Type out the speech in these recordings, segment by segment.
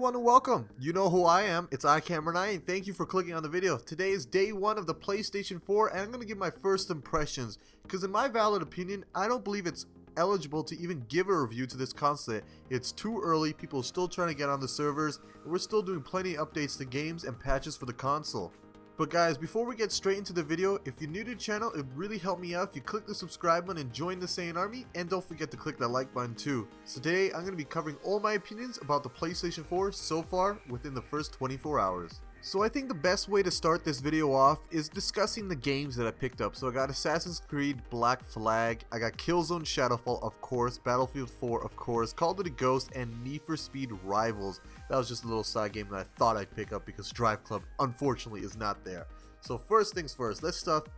everyone and welcome. You know who I am, it's iKmRni, and thank you for clicking on the video. Today is day 1 of the PlayStation 4 and I'm going to give my first impressions because in my valid opinion, I don't believe it's eligible to even give a review to this console. It's too early, people are still trying to get on the servers, and we're still doing plenty of updates to games and patches for the console. But guys, before we get straight into the video, if you're new to the channel, it would really help me out if you click the subscribe button and join the Saiyan Army, and don't forget to click that like button too. So today, I'm going to be covering all my opinions about the PlayStation 4 so far within the first 24 hours. So I think the best way to start this video off is discussing the games that I picked up. So I got Assassin's Creed Black Flag, I got Killzone Shadowfall of course, Battlefield 4 of course, Call of Duty Ghost, and Need for Speed Rivals. That was just a little side game that I thought I'd pick up because Drive Club unfortunately is not there. So first things first, let's start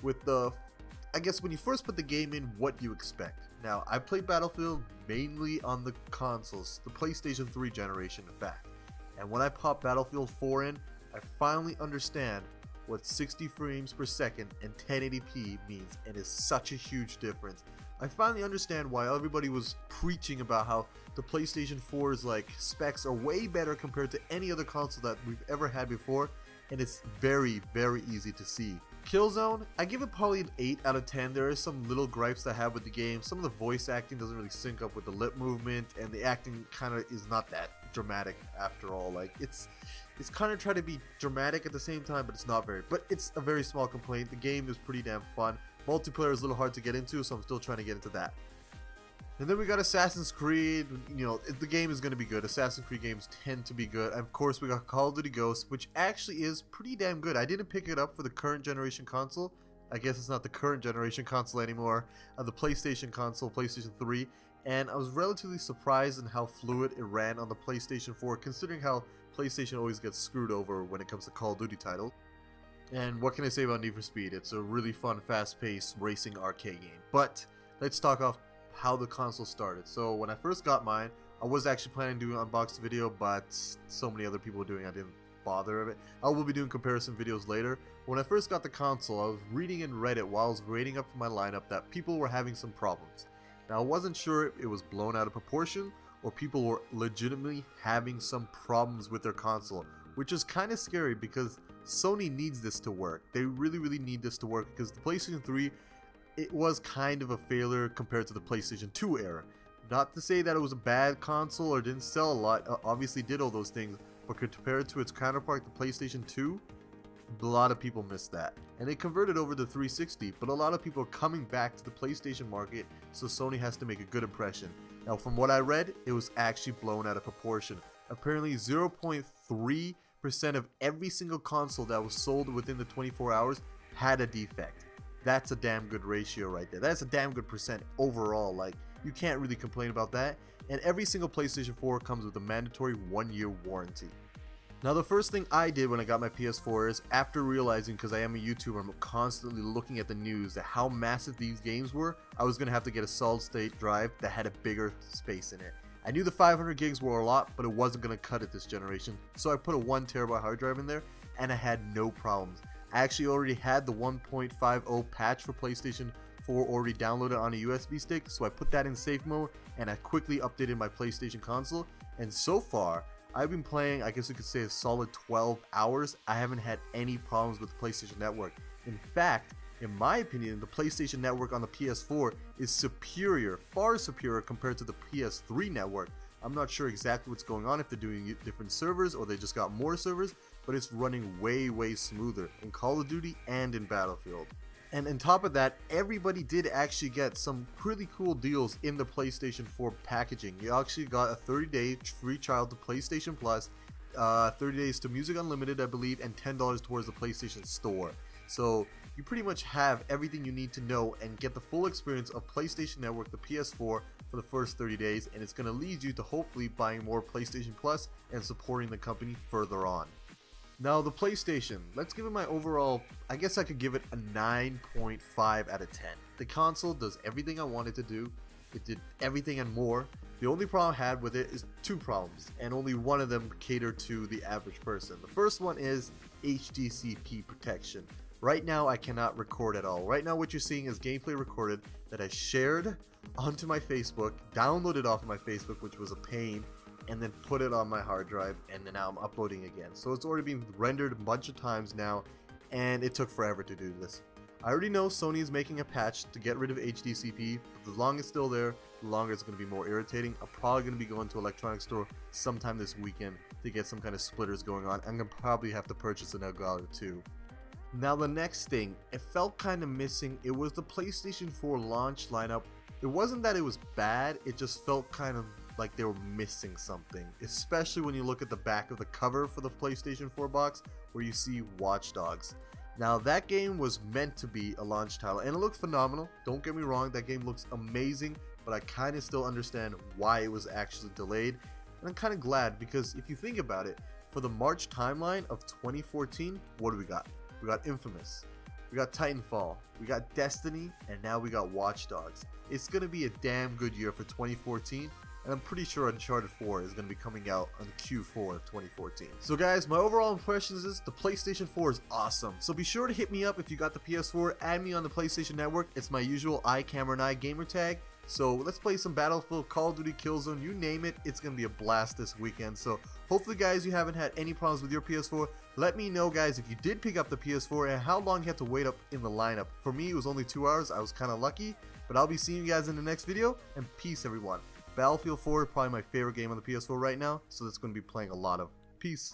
with I guess when you first put the game in, what do you expect? Now, I played Battlefield mainly on the consoles, the PlayStation 3 generation in fact. And when I pop Battlefield 4 in, I finally understand what 60 frames per second and 1080p means, and it's such a huge difference. I finally understand why everybody was preaching about how the PlayStation 4's specs are way better compared to any other console that we've ever had before, and it's very, very easy to see. Killzone, I give it probably an 8 out of 10. There are some little gripes that I have with the game. Some of the voice acting doesn't really sync up with the lip movement, and the acting kind of is not that dramatic after all. It's kind of trying to be dramatic at the same time, but it's not very. But it's a very small complaint. The game is pretty damn fun. Multiplayer is a little hard to get into, so I'm still trying to get into that. And then we got Assassin's Creed. You know, the game is going to be good. Assassin's Creed games tend to be good. And of course, we got Call of Duty Ghost, which actually is pretty damn good. I didn't pick it up for the current generation console. I guess it's not the current generation console anymore. The PlayStation console, PlayStation 3. And I was relatively surprised in how fluid it ran on the PlayStation 4, considering how PlayStation always gets screwed over when it comes to Call of Duty titles. And what can I say about Need for Speed? It's a really fun, fast-paced racing arcade game. But let's talk off how the console started. So when I first got mine, I was actually planning to do an unboxing video, but so many other people were doing it, I didn't bother of it. I will be doing comparison videos later. When I first got the console, I was reading in Reddit while I was waiting up for my lineup that people were having some problems. Now I wasn't sure if it was blown out of proportion or people were legitimately having some problems with their console, which is kind of scary because Sony needs this to work. They really need this to work because the PlayStation 3, it was kind of a failure compared to the PlayStation 2 era. Not to say that it was a bad console or didn't sell a lot, obviously did all those things, but compared to its counterpart, the PlayStation 2, a lot of people missed that. And it converted over to 360, but a lot of people are coming back to the PlayStation market, so Sony has to make a good impression. Now from what I read, it was actually blown out of proportion. Apparently 0.3% of every single console that was sold within the 24 hours had a defect. That's a damn good ratio right there. That's a damn good percent overall. You can't really complain about that. And every single PlayStation 4 comes with a mandatory 1-year warranty. Now the first thing I did when I got my PS4 is, after realizing, because I am a YouTuber, I'm constantly looking at the news at how massive these games were, I was going to have to get a solid state drive that had a bigger space in it. I knew the 500 gigs were a lot, but it wasn't going to cut it this generation, so I put a 1TB hard drive in there, and I had no problems. I actually already had the 1.50 patch for PlayStation 4 already downloaded on a USB stick, so I put that in safe mode, and I quickly updated my PlayStation console, and so far, I've been playing, I guess you could say, a solid 12 hours. I haven't had any problems with the PlayStation Network. In fact, in my opinion, the PlayStation Network on the PS4 is superior, far superior compared to the PS3 network. I'm not sure exactly what's going on, if they're doing different servers or they just got more servers, but it's running way smoother in Call of Duty and in Battlefield. And on top of that, everybody did actually get some pretty cool deals in the PlayStation 4 packaging. You actually got a 30-day free trial to PlayStation Plus, 30 days to Music Unlimited, I believe, and $10 towards the PlayStation Store. So you pretty much have everything you need to know and get the full experience of PlayStation Network, the PS4, for the first 30 days, and it's going to lead you to hopefully buying more PlayStation Plus and supporting the company further on. Now the PlayStation, let's give it my overall, I guess I could give it a 9.5 out of 10. The console does everything I wanted to do. It did everything and more. The only problem I had with it is 2 problems, and only one of them cater to the average person. The first one is HDCP protection. Right now I cannot record at all. Right now what you're seeing is gameplay recorded that I shared onto my Facebook, downloaded off of my Facebook, which was a pain, and then put it on my hard drive, and then now I'm uploading again. So it's already been rendered a bunch of times now, and it took forever to do this. I already know Sony is making a patch to get rid of HDCP, but the longer it's still there, the longer it's going to be more irritating. I'm probably going to be going to an electronics store sometime this weekend to get some kind of splitters going on. I'm going to probably have to purchase an Elgato too. Now the next thing, it felt kind of missing. It was the PlayStation 4 launch lineup. It wasn't that it was bad, it just felt kind of like they were missing something, especially when you look at the back of the cover for the PlayStation 4 box where you see Watch Dogs. Now that game was meant to be a launch title and it looked phenomenal, don't get me wrong, that game looks amazing, but I kind of still understand why it was actually delayed, and I'm kind of glad because if you think about it, for the March timeline of 2014, what do we got? We got Infamous, we got Titanfall, we got Destiny, and now we got Watch Dogs. It's going to be a damn good year for 2014. And I'm pretty sure Uncharted 4 is going to be coming out on Q4 of 2014. So guys, my overall impressions is the PlayStation 4 is awesome. So be sure to hit me up if you got the PS4, add me on the PlayStation Network. It's my usual iKmRni Gamertag. So let's play some Battlefield, Call of Duty, Killzone, you name it. It's going to be a blast this weekend. So hopefully guys, you haven't had any problems with your PS4. Let me know guys if you did pick up the PS4 and how long you had to wait up in the lineup. For me, it was only 2 hours. I was kind of lucky. But I'll be seeing you guys in the next video, and peace everyone. Battlefield 4 is probably my favorite game on the PS4 right now, so that's going to be playing a lot of. Peace.